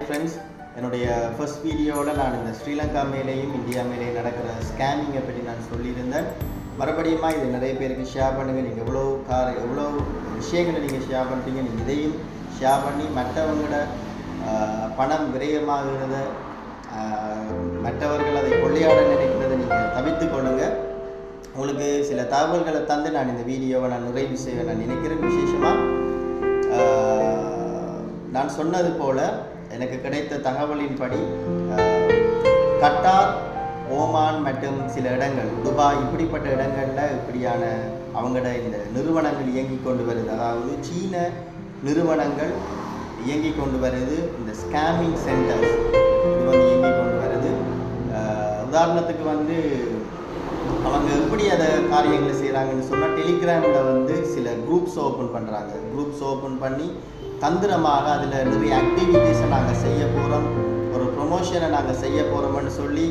Friends, என்னுடைய first வீடியோவில் நான் இந்த ஸ்ரீலங்கா மேலேயும் இந்தியா மேலேயும் நடக்கிற ஸ்கேமிங்கை பற்றி நான் சொல்லியிருந்தேன். மறுபடியும் இது நிறைய பேருக்கு ஷேர் பண்ணுங்கள். நீங்கள் எவ்வளோ விஷயங்களை நீங்கள் ஷேர் பண்ணுறீங்க, நீங்கள் இதையும் ஷேர் பண்ணி மற்றவங்களோட பணம் விரயமாகிறத, மற்றவர்கள் அதை கொள்ளையாட நினைக்கிறத நீங்கள் தவிர்த்து கொள்ளுங்க. உங்களுக்கு சில தகவல்களை தந்து நான் இந்த வீடியோவை நிறைவு செய்ய நான் நினைக்கிறேன். விசேஷமாக நான் சொன்னது போல் எனக்கு கிடைத்த தகவலின்படி கட்டார், ஓமான் மற்றும் சில இடங்கள், துபாய், இப்படிப்பட்ட இடங்களில் இப்படியான அவங்களோட இந்த நிறுவனங்கள் இயங்கி கொண்டு வருது. அதாவது சீன நிறுவனங்கள் இயங்கி கொண்டு வருது. இந்த ஸ்கேமிங் சென்டர்ஸ் இது இயங்கி கொண்டு வருது. உதாரணத்துக்கு அவங்க எப்படி அதை காரியங்களை செய்கிறாங்கன்னு சொன்னால், டெலிகிராமில் சில குரூப்ஸ் ஓப்பன் பண்ணுறாங்க. குரூப்ஸ் ஓப்பன் பண்ணி தந்திரமாக அதில் நிறைய ஆக்டிவிட்டீஸை நாங்கள் செய்ய போகிறோம், ஒரு ப்ரொமோஷனை நாங்கள் செய்ய போகிறோம்னு சொல்லி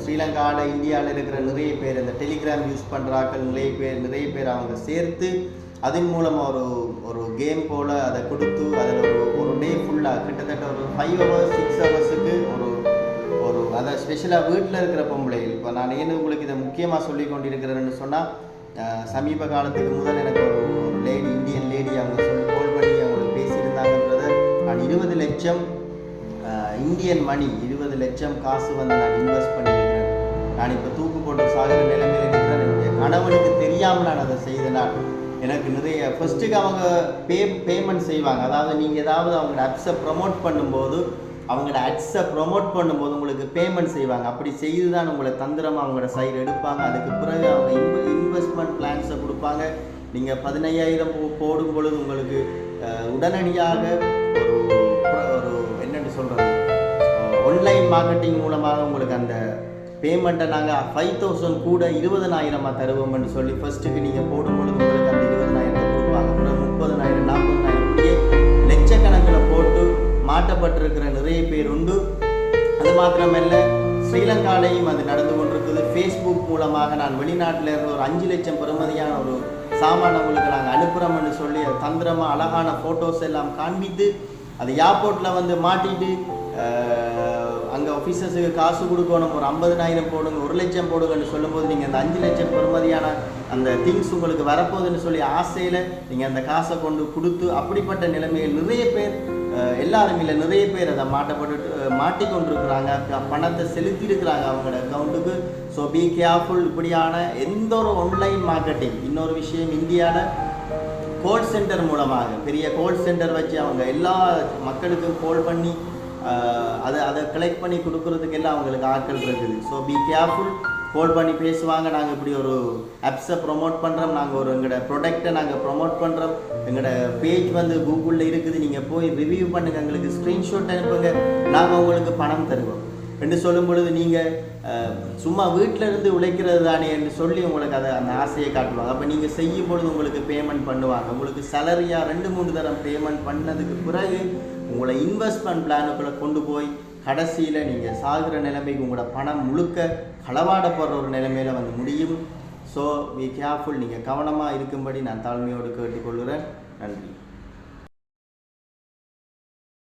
ஸ்ரீலங்காவில், இந்தியாவில் இருக்கிற நிறைய பேர் இந்த டெலிகிராம் யூஸ் பண்ணுறாக்கள் நிறைய பேர் அவங்க சேர்த்து அதன் மூலமாக ஒரு கேம் போல் அதை கொடுத்து அதில் ஒரு டே ஃபுல்லாக கிட்டத்தட்ட ஒரு 5 hours 6 ஹவர்ஸுக்கு ஒரு அதை ஸ்பெஷலாக வீட்டில் இருக்கிற பொம்பளைகள். இப்போ நான் உங்களுக்கு இதை முக்கியமாக சொல்லி கொண்டிருக்கிறேன்னு சொன்னால், சமீப காலத்துக்கு முதல் எனக்கு ஒரு லேடி, இந்தியன் லேடி, அவங்க கால் பண்ணி அவங்களுக்கு பேசியிருந்தாங்கன்றதை நான் 20 லட்சம் இந்தியன் மணி, 20 லட்சம் காசு நான் இன்வெஸ்ட் பண்ணியிருக்கிறேன். நான் இப்போ தூக்கு போட்டு சாகிற நிலைமையில் இருக்கிறேன். என்னுடைய கணவனுக்கு தெரியாமல் நான் அதை செய்தனால் எனக்கு நிறைய ஃபஸ்ட்டுக்கு அவங்க பேமெண்ட் செய்வாங்க. அதாவது நீங்கள் ஏதாவது அவங்களோட ஆப்ஸை ப்ரமோட் பண்ணும்போது உங்களுக்கு பேமெண்ட் செய்வாங்க. அப்படி செய்து தான் உங்களை தந்திரமாக அவங்களோட சைடு எடுப்பாங்க. அதுக்கு பிறகு அவங்க இன்வெஸ்ட்மெண்ட் பிளான்ஸை கொடுப்பாங்க. நீங்கள் 15,000 போடும் பொழுது உங்களுக்கு உடனடியாக ஒரு என்னென்னு சொல்கிறது, ஆன்லைன் மார்க்கெட்டிங் மூலமாக உங்களுக்கு அந்த பேமெண்ட்டை நாங்கள் 5,000 கூட 20,000 தருவோம்னு சொல்லி ஃபஸ்ட்டுக்கு நீங்கள் போடும்பொழுது உங்களுக்கு அந்த 20,000 கொடுப்பாங்க. அப்புறம் 30,000 40,000 இப்படியே லட்சக்கணக்கில் போட்டு மாட்டப்பட்டிருக்கிற நிறைய பேர் உண்டு. அது மாத்திரமல்ல, ஸ்ரீலங்காலையும் அது நடந்து கொண்டிருக்குது. ஃபேஸ்புக் மூலமாக நான் வெளிநாட்டில் இருந்து ஒரு 5 லட்சம் பெறுமதியான ஒரு சாமான் உங்களுக்கு நாங்கள் அனுப்புகிறோம்னு சொல்லி அது தந்திரமாக அழகான ஃபோட்டோஸ் எல்லாம் காண்பித்து அது ஏர்போர்ட்டில் மாட்டிட்டு அங்கே ஆஃபீஸர்ஸுக்கு காசு கொடுக்கணும், ஒரு 50,000 போடுங்க, 1 லட்சம் போடுங்கன்னு சொல்லும்போது நீங்கள் அந்த 5 லட்சம் பெறுமதியான அந்த திங்ஸ் உங்களுக்கு வரப்போகுதுன்னு சொல்லி ஆசையில் நீங்கள் அந்த காசை கொண்டு கொடுத்து, அப்படிப்பட்ட நிலைமையில் நிறைய பேர், எல்லாரும் இல்லை, நிறைய பேர் அதை மாட்டிக்கொண்டிருக்கிறாங்க. பணத்தை செலுத்தியிருக்கிறாங்க அவங்களோட அக்கௌண்ட்டுக்கு. So be careful. இப்படியான எந்த ஒரு ஆன்லைன் மார்க்கெட்டிங். இன்னொரு விஷயம், இந்தியாவில் கால் சென்டர் மூலமாக, பெரிய கால் சென்டர் வச்சு அவங்க எல்லா மக்களுக்கும் கால் பண்ணி அதை கலெக்ட் பண்ணி கொடுக்குறதுக்கு எல்லாம் அவங்களுக்கு ஆட்கள் இருக்குது. So be careful. கால் பண்ணி பேசுவாங்க, நாங்கள் இப்படி ஒரு ஆப்ஸை ப்ரொமோட் பண்ணுறோம், நாங்கள் எங்களோட ப்ராடக்டை நாங்கள் ப்ரொமோட் பண்ணுறோம், எங்களோட பேஜ் கூகுளில் இருக்குது, நீங்கள் போய் ரிவ்யூ பண்ணுங்கள், எங்களுக்கு ஸ்க்ரீன்ஷாட் அனுப்புங்க, நாங்கள் உங்களுக்கு பணம் தருவோம் என்று சொல்லும் பொழுது நீங்கள் சும்மா வீட்டில் இருந்து உழைக்கிறது தானே என்று சொல்லி உங்களுக்கு அந்த ஆசையை காட்டுவாங்க. அப்போ நீங்கள் செய்யும் பொழுது உங்களுக்கு பேமெண்ட் பண்ணுவாங்க. உங்களுக்கு சேலரியாக 2-3 தரம் பேமெண்ட் பண்ணதுக்கு பிறகு உங்களை இன்வெஸ்ட்மெண்ட் பிளானுக்குள்ளே கொண்டு போய் கடைசியில் நீங்கள் சாகிற நிலைமைக்கு உங்களோட பணம் முழுக்க களவாடப்படுற ஒரு நிலைமையில் முடியும். So be careful. நீங்கள் கவனமாக இருக்கும்படி நான் தாழ்மையோடு கேட்டுக்கொள்கிறேன். நன்றி.